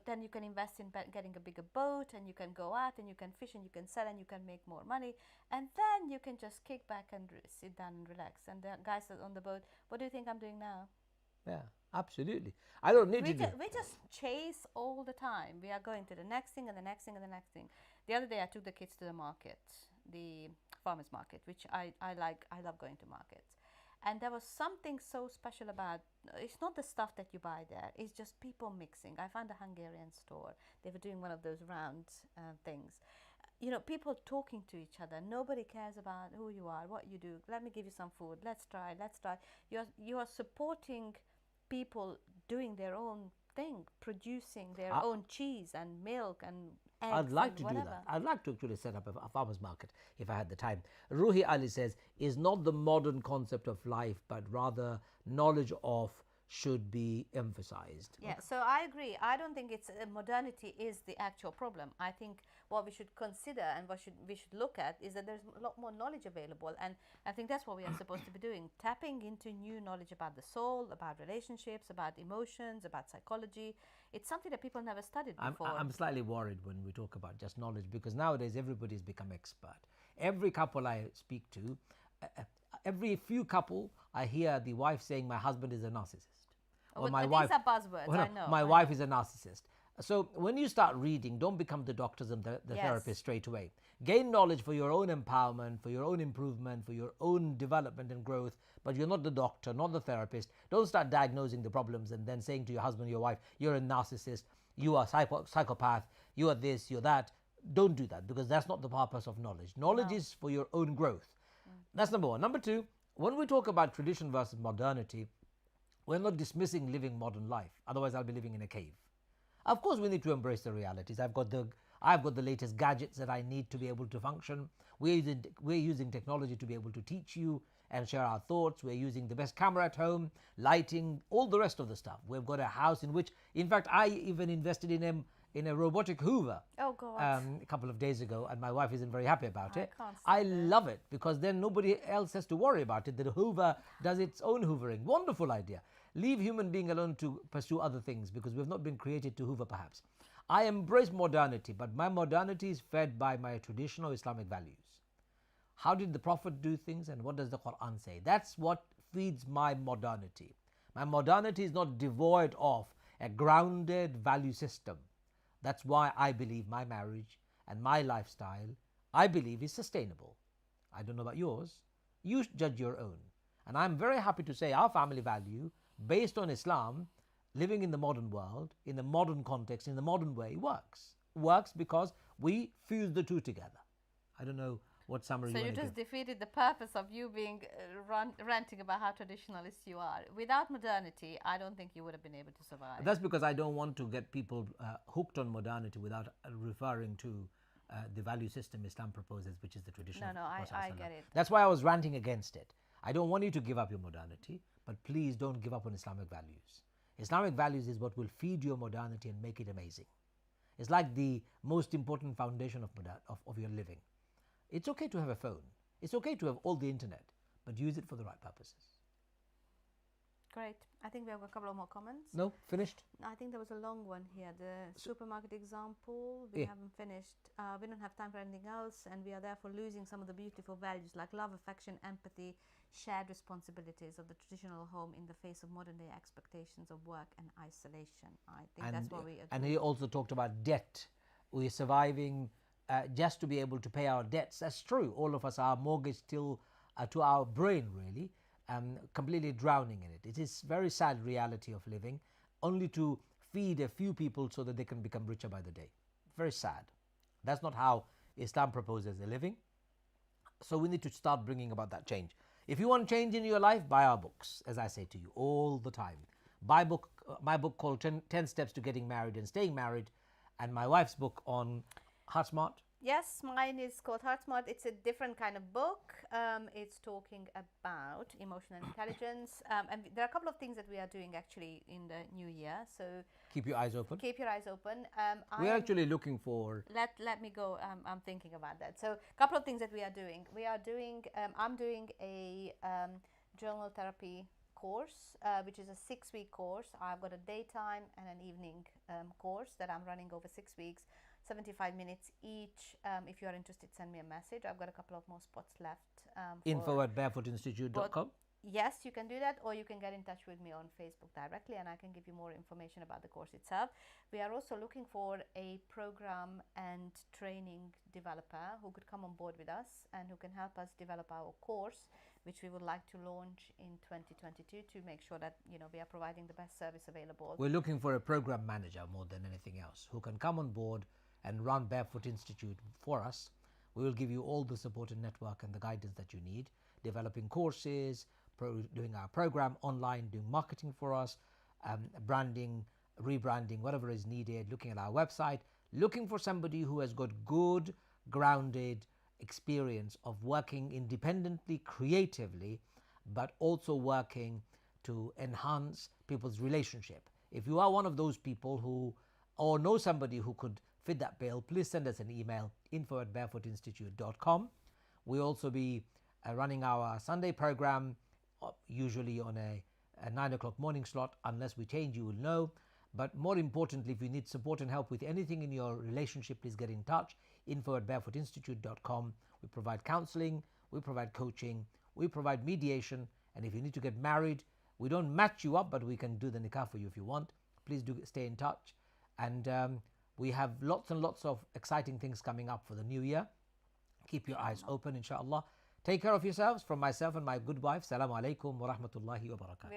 then you can invest in getting a bigger boat, and you can go out and you can fish and you can sell and you can make more money, and then you can just kick back and sit down and relax. And the guy said on the boat, what do you think I'm doing now? Yeah, absolutely. I don't need we just chase all the time. We are going to the next thing and the next thing and the next thing. The other day I took the kids to the market, the farmers market, which I like. I love going to markets. And there was something so special about, it's not the stuff that you buy there, it's just people mixing. I found a Hungarian store. They were doing one of those round things. People talking to each other. Nobody cares about who you are, what you do. Let me give you some food. Let's try. You are supporting people doing their own thing, producing their own cheese and milk and eggs. I'd like to whatever. do that. I'd like to actually set up a farmer's market if I had the time. Ruhi Ali says, is not the modern concept of life, but rather knowledge of should be emphasized. Yeah, so I agree. I don't think it's modernity is the actual problem. I think what we should consider and what we should look at is that there's a lot more knowledge available, and I think that's what we are supposed to be doing, tapping into new knowledge about the soul, about relationships, about emotions, about psychology. It's something that people never studied before. I'm slightly worried when we talk about just knowledge, because nowadays everybody's become expert. Every couple I speak to, every few couple I hear the wife saying my husband is a narcissist. Or my wife, these are buzzwords, I know. My wife is a narcissist. So when you start reading, don't become the doctors and the therapist straight away. Gain knowledge for your own empowerment, for your own improvement, for your own development and growth, but you're not the doctor, not the therapist. Don't start diagnosing the problems and then saying to your husband, your wife, you're a narcissist, you are psychopath, you are this, you're that. Don't do that, because that's not the purpose of knowledge. Knowledge is for your own growth. That's number one. Number two, when we talk about tradition versus modernity, we're not dismissing living modern life. Otherwise, I'll be living in a cave. Of course, we need to embrace the realities. I've got the latest gadgets that I need to be able to function. We're using technology to be able to teach you and share our thoughts. We're using the best camera at home, lighting, all the rest of the stuff. We've got a house in which, in fact, I even invested in a robotic Hoover a couple of days ago, and my wife isn't very happy about it. I love it, because then nobody else has to worry about it. The Hoover does its own hoovering. Wonderful idea. Leave human being alone to pursue other things, because we've not been created to hoover, perhaps. I embrace modernity, but my modernity is fed by my traditional Islamic values. How did the Prophet do things and what does the Quran say? That's what feeds my modernity. My modernity is not devoid of a grounded value system. That's why I believe my marriage and my lifestyle, I believe, is sustainable. I don't know about yours. You judge your own. And I'm very happy to say our family value, based on Islam, living in the modern world, in the modern context, in the modern way, works. Works because we fuse the two together. I don't know what summary So you you want to just give. defeated the purpose of you being ranting about how traditionalist you are. Without modernity, I don't think you would have been able to survive. That's because I don't want to get people hooked on modernity without referring to the value system Islam proposes, which is the tradition. No, I get it. That's why I was ranting against it. I don't want you to give up your modernity, but please don't give up on Islamic values. Islamic values is what will feed your modernity and make it amazing. It's like the most important foundation of your living. It's okay to have a phone. It's okay to have all the internet, but use it for the right purposes. Great. I think we have a couple of more comments. No? Finished? I think there was a long one here. The supermarket example, we haven't finished. We don't have time for anything else, and we are therefore losing some of the beautiful values like love, affection, empathy, shared responsibilities of the traditional home in the face of modern day expectations of work and isolation. I think that's what we agree. And he also talked about debt. We're surviving just to be able to pay our debts. That's true. All of us are mortgaged still to our brain, really. Completely drowning in it. It is very sad reality of living, only to feed a few people so that they can become richer by the day. Very sad. That's not how Islam proposes a living. So we need to start bringing about that change. If you want change in your life, buy our books, as I say to you all the time. Buy my book called 10 Steps to Getting Married and Staying Married, and my wife's book on Heart Smart. Yes, mine is called Heart Smart. It's a different kind of book. It's talking about emotional intelligence. And there are a couple of things that we are doing actually in the new year. So keep your eyes open. Keep your eyes open. We're actually looking for... Let me go. I'm thinking about that. So a couple of things that we are doing. I'm doing a journal therapy course, which is a 6-week course. I've got a daytime and an evening course that I'm running over 6 weeks. 75 minutes each. If you are interested, send me a message. I've got a couple of more spots left. info@barefootinstitute.com. Yes, you can do that, or you can get in touch with me on Facebook directly and I can give you more information about the course itself. We are also looking for a program and training developer who could come on board with us and who can help us develop our course, which we would like to launch in 2022 to make sure that we are providing the best service available. We're looking for a program manager more than anything else who can come on board and run Barefoot Institute for us. We will give you all the support and network and the guidance that you need, developing courses, doing our program online, doing marketing for us, branding, rebranding, whatever is needed, looking at our website, looking for somebody who has got good, grounded experience of working independently, creatively, but also working to enhance people's relationship. If you are one of those people who, or know somebody who could fit that bill, please send us an email, info@barefootinstitute.com. We'll also be running our Sunday program, usually on a 9 o'clock morning slot. Unless we change, you will know. But more importantly, if you need support and help with anything in your relationship, please get in touch, info@barefootinstitute.com. We provide counseling, we provide coaching, we provide mediation, and if you need to get married, we don't match you up, but we can do the nikah for you if you want. Please do stay in touch. And we have lots and lots of exciting things coming up for the new year. Keep your eyes open, inshallah. Take care of yourselves. From myself and my good wife, Assalamu alaikum wa rahmatullahi wa barakatuh.